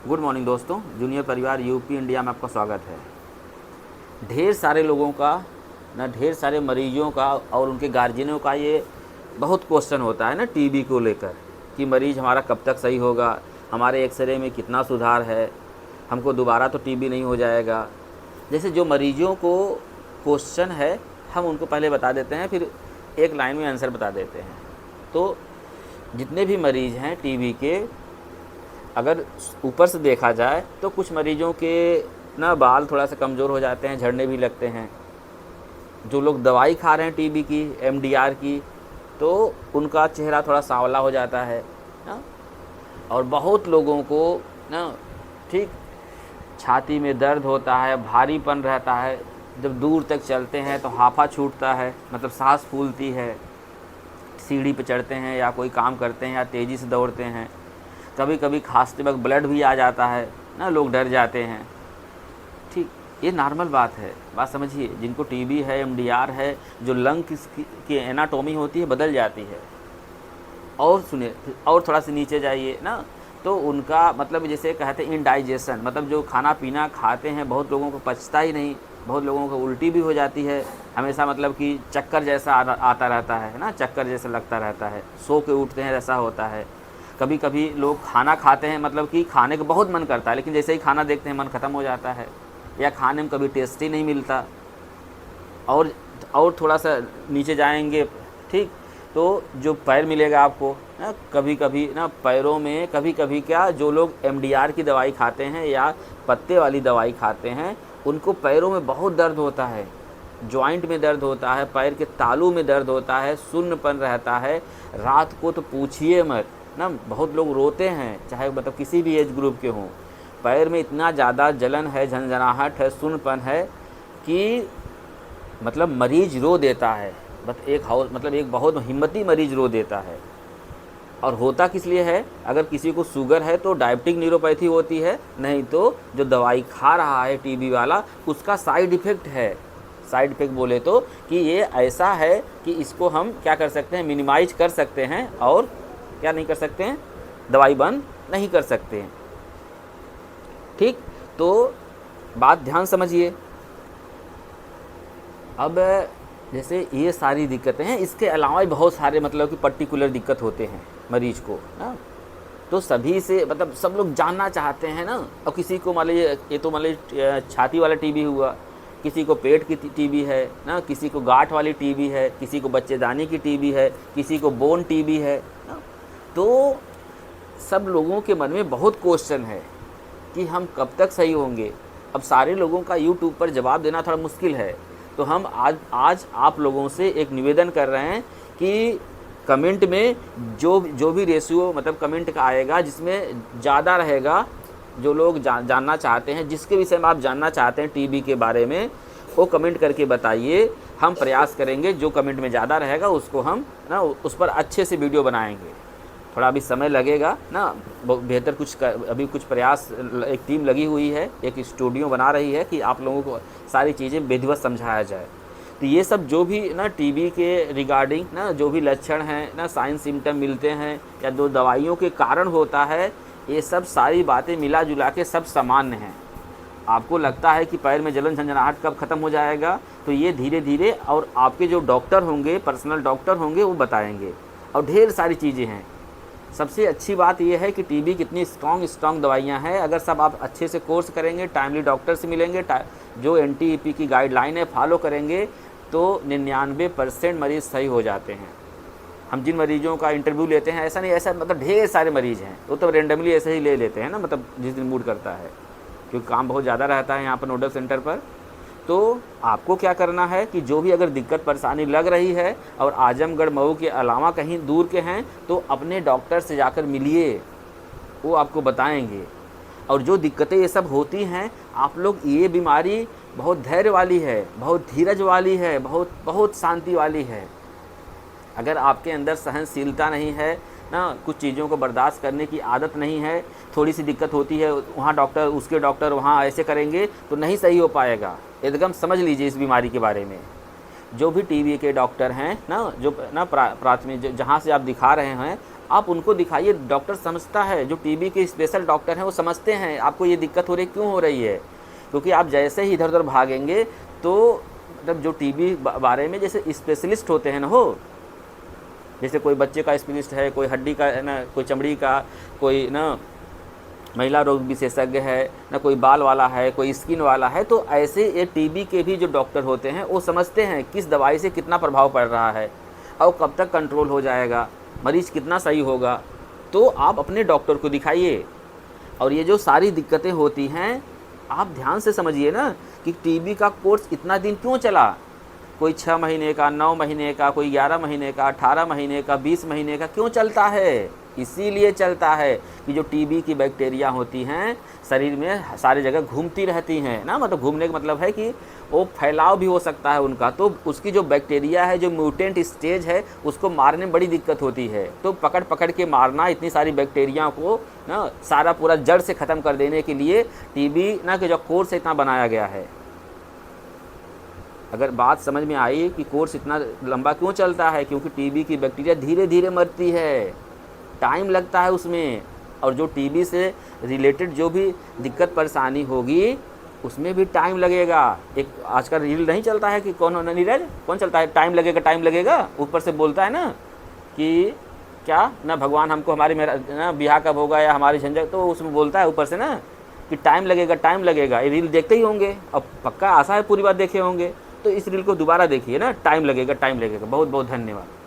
Good morning दोस्तों, junior परिवार UP India में आपका स्वागत है। ढेर सारे लोगों का ढेर सारे मरीजों का और उनके गार्जियनों का ये बहुत क्वेश्चन होता है ना टीबी को लेकर कि मरीज़ हमारा कब तक सही होगा, हमारे एक्सरे में कितना सुधार है, हमको दोबारा तो टीबी नहीं हो जाएगा। जैसे जो मरीजों को क्वेश्चन है हम उनको पहले बता देते हैं, फिर एक लाइन में आंसर बता देते हैं। तो जितने भी मरीज़ हैं टीबी के, अगर ऊपर से देखा जाए तो कुछ मरीजों के बाल थोड़ा सा कमज़ोर हो जाते हैं, झड़ने भी लगते हैं। जो लोग दवाई खा रहे हैं टीबी की, एमडीआर की, तो उनका चेहरा थोड़ा सांवला हो जाता है ना। और बहुत लोगों को ठीक छाती में दर्द होता है, भारीपन रहता है, जब दूर तक चलते हैं तो हाफा छूटता है, मतलब सांस फूलती है, सीढ़ी पे चढ़ते हैं या कोई काम करते हैं या तेज़ी से दौड़ते हैं, कभी कभी खांसते वक्त ब्लड भी आ जाता है ना, लोग डर जाते हैं। ठीक, ये नॉर्मल बात है। बात समझिए, जिनको टीबी है, एमडीआर है, जो लंग की एनाटॉमी होती है बदल जाती है। और सुनिए, और थोड़ा सा नीचे जाइए ना, तो उनका मतलब जैसे कहते हैं इनडाइजेशन, मतलब जो खाना पीना खाते हैं बहुत लोगों को पचता ही नहीं, बहुत लोगों को उल्टी भी हो जाती है हमेशा, मतलब कि चक्कर जैसा आता रहता है ना, चक्कर जैसा लगता रहता है, सो के उठते हैं ऐसा होता है। कभी कभी लोग खाना खाते हैं, मतलब कि खाने का बहुत मन करता है, लेकिन जैसे ही खाना देखते हैं मन ख़त्म हो जाता है, या खाने में कभी टेस्ट ही नहीं मिलता। और थोड़ा सा नीचे जाएंगे, ठीक, तो जो पैर मिलेगा आपको ना, कभी कभी ना पैरों में, कभी कभी क्या, जो लोग एमडीआर की दवाई खाते हैं या पत्ते वाली दवाई खाते हैं, उनको पैरों में बहुत दर्द होता है, जॉइंट में दर्द होता है, पैर के तालू में दर्द होता है, सुन्नपन रहता है, रात को तो पूछिए मत ना, बहुत लोग रोते हैं, चाहे मतलब किसी भी एज ग्रुप के हों। पैर में इतना ज़्यादा जलन है, झंझनाहट है, सुन्नपन है कि मतलब मरीज रो देता है। मतलब एक बहुत हिम्मती मरीज रो देता है। और होता किस लिए है? अगर किसी को शुगर है तो डायबिटिक न्यूरोपैथी होती है, नहीं तो जो दवाई खा रहा है टीबी वाला, उसका साइड इफ़ेक्ट है। साइड इफ़ेक्ट बोले तो कि ये ऐसा है कि इसको हम क्या कर सकते हैं, मिनिमाइज कर सकते हैं, और क्या नहीं कर सकते हैं, दवाई बंद नहीं कर सकते हैं। ठीक, तो बात ध्यान समझिए। अब जैसे ये सारी दिक्कतें हैं, इसके अलावा भी बहुत सारे मतलब कि पर्टिकुलर दिक्कत होते हैं मरीज को ना, तो सभी से मतलब सब लोग जानना चाहते हैं ना। और किसी को मान लीजिए, ये तो मान लीजिए छाती वाला टीबी हुआ, किसी को पेट की टीबी है ना, किसी को गांठ वाली टीबी है, किसी को बच्चेदानी की टीबी है, किसी को बोन टीबी है ना। तो सब लोगों के मन में बहुत क्वेश्चन है कि हम कब तक सही होंगे। अब सारे लोगों का यूट्यूब पर जवाब देना थोड़ा मुश्किल है, तो हम आज आप लोगों से एक निवेदन कर रहे हैं कि कमेंट में जो भी रेशियो मतलब कमेंट का आएगा, जिसमें ज़्यादा रहेगा, जो लोग जानना चाहते हैं, जिसके विषय में आप जानना चाहते हैं टीबी के बारे में, वो कमेंट करके बताइए। हम प्रयास करेंगे, जो कमेंट में ज़्यादा रहेगा उसको हम ना उस पर अच्छे से वीडियो बनाएंगे। थोड़ा अभी समय लगेगा ना, बेहतर अभी कुछ प्रयास, एक टीम लगी हुई है, एक स्टूडियो बना रही है कि आप लोगों को सारी चीज़ें विधिवत समझाया जाए। तो ये सब जो भी ना टीबी के रिगार्डिंग ना जो भी लक्षण हैं ना, साइन सिम्टम मिलते हैं या जो दवाइयों के कारण होता है, ये सब सारी बातें मिला जुला के सब सामान्य हैं। आपको लगता है कि पैर में जलन झंझनाहट कब ख़त्म हो जाएगा, तो ये धीरे धीरे, और आपके जो डॉक्टर होंगे, पर्सनल डॉक्टर होंगे, वो बताएंगे। और ढेर सारी चीज़ें हैं। सबसे अच्छी बात यह है कि टीबी कितनी स्ट्रॉन्ग दवाइयाँ हैं। अगर सब आप अच्छे से कोर्स करेंगे, टाइमली डॉक्टर से मिलेंगे, जो NTEP की गाइडलाइन है फॉलो करेंगे, तो 99% मरीज़ सही हो जाते हैं। हम जिन मरीजों का इंटरव्यू लेते हैं, ऐसा नहीं, ऐसा मतलब ढेर सारे मरीज़ हैं, वो तो रेंडमली ऐसे ही ले लेते हैं ना, मतलब जिस दिन मूड करता है, क्योंकि काम बहुत ज़्यादा रहता है यहाँ पर नोडल सेंटर पर। तो आपको क्या करना है कि जो भी अगर दिक्कत परेशानी लग रही है और आजमगढ़ मऊ के अलावा कहीं दूर के हैं, तो अपने डॉक्टर से जाकर मिलिए, वो आपको बताएंगे। और जो दिक्कतें ये सब होती हैं, आप लोग, ये बीमारी बहुत धैर्य वाली है, बहुत धीरज वाली है, बहुत शांति वाली है। अगर आपके अंदर सहनशीलता नहीं है ना, कुछ चीज़ों को बर्दाश्त करने की आदत नहीं है, थोड़ी सी दिक्कत होती है, वहाँ डॉक्टर, उसके डॉक्टर वहाँ ऐसे करेंगे तो नहीं सही हो पाएगा। एकदम समझ लीजिए इस बीमारी के बारे में। जो भी टीबी के डॉक्टर हैं ना, जो ना प्राथमिक जहाँ से आप दिखा रहे हैं, आप उनको दिखाइए, डॉक्टर समझता है, जो टीबी के स्पेशल डॉक्टर हैं वो समझते हैं आपको ये दिक्कत हो रही क्यों हो रही है। क्योंकि आप जैसे ही इधर उधर भागेंगे तो मतलब जो टीबी बारे में जैसे स्पेशलिस्ट होते हैं ना, हो जैसे कोई बच्चे का स्पेशलिस्ट है, कोई हड्डी का है ना, कोई चमड़ी का, कोई ना महिला रोग विशेषज्ञ है ना, कोई बाल वाला है, कोई स्किन वाला है, तो ऐसे ये टीबी के भी जो डॉक्टर होते हैं वो समझते हैं किस दवाई से कितना प्रभाव पड़ रहा है और कब तक कंट्रोल हो जाएगा, मरीज कितना सही होगा। तो आप अपने डॉक्टर को दिखाइए। और ये जो सारी दिक्कतें होती हैं आप ध्यान से समझिए ना कि टीबी का कोर्स इतना दिन क्यों चला, कोई 6 महीने का, 9 महीने का, कोई 11 महीने का, 18 महीने का, 20 महीने का क्यों चलता है। इसीलिए चलता है कि जो टीबी की बैक्टीरिया होती हैं शरीर में सारी जगह घूमती रहती हैं ना, मतलब घूमने का मतलब है कि वो फैलाव भी हो सकता है उनका, तो उसकी जो बैक्टीरिया है, जो म्यूटेंट स्टेज है, उसको मारने में बड़ी दिक्कत होती है। तो पकड़ पकड़ के मारना इतनी सारी बैक्टीरिया को ना, सारा पूरा जड़ से ख़त्म कर देने के लिए टीबी ना कि जो कोर्स इतना बनाया गया है। अगर बात समझ में आई कि कोर्स इतना लंबा क्यों चलता है, क्योंकि टीबी की बैक्टीरिया धीरे धीरे मरती है, टाइम लगता है उसमें, और जो टीबी से रिलेटेड जो भी दिक्कत परेशानी होगी उसमें भी टाइम लगेगा। एक आज का रील नहीं चलता है कि कौन नीरज कौन चलता है, टाइम लगेगा, ऊपर से बोलता है ना कि क्या ना भगवान हमको हमारी मेरा ना ब्याह कब होगा या हमारी झंझट, तो उसमें बोलता है ऊपर से ना कि टाइम लगेगा। ये रील देखते ही होंगे, अब पक्का आशा है पूरी बात देखे होंगे, तो इस रील को दोबारा देखिए ना, टाइम लगेगा। बहुत बहुत धन्यवाद।